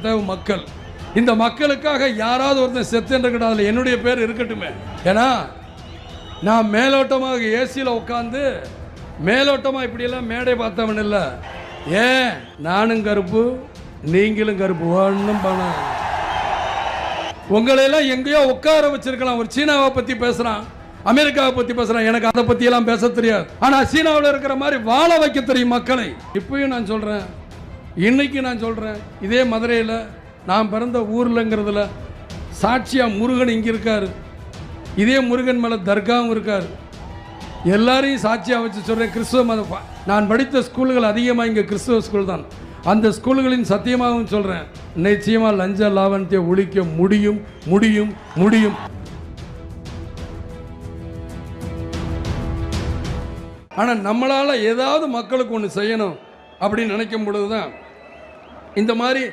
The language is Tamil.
தேவை மக்கள். இந்த மக்களுக்காக யாராவது ஒருத்தன் செத்துன்னு அதில் என்னுடைய பேர் இருக்கட்டுமே. ஏன்னா நான் மேலோட்டமாக ஏசியில் உட்காந்து மேலோட்டமாக இப்படியெல்லாம் மேடை பார்த்தவன் இல்லை. ஏன் நானும் கருப்பு நீங்களும் கருப்பு ஒன்றும் பண்ண. உங்களையெல்லாம் எங்கேயோ உட்கார வச்சிருக்கலாம். ஒரு சீனாவை பற்றி பேசுகிறான், அமெரிக்காவை பற்றி பேசுகிறான். எனக்கு அதை பற்றியெல்லாம் பேச தெரியாது. ஆனால் சீனாவில் இருக்கிற மாதிரி வாழ வைக்க தெரியும் மக்களை. இப்பயும் நான் சொல்கிறேன், இன்னைக்கு நான் சொல்கிறேன், இதே மதுரையில் நான் பிறந்த ஊர்லங்கிறதுல சாட்சியாக முருகன் இங்கே இருக்கார். இதே முருகன் மேலே தர்காவும் இருக்கார். எல்லாரையும் சாட்சியாக வச்சு சொல்கிறேன். கிறிஸ்துவ மதம் நான் படித்த ஸ்கூல்கள் அதிகமாக இங்கே கிறிஸ்துவ ஸ்கூல் தான். அந்த ஸ்கூல்களின் சத்தியமாகவும் சொல்கிறேன், நிச்சயமாக லஞ்ச லாவணத்தை ஒழிக்க முடியும் முடியும் முடியும். ஆனால் நம்மளால் ஏதாவது மக்களுக்கு ஒன்று செய்யணும் அப்படின்னு நினைக்கும் பொழுது தான் இந்த மாதிரி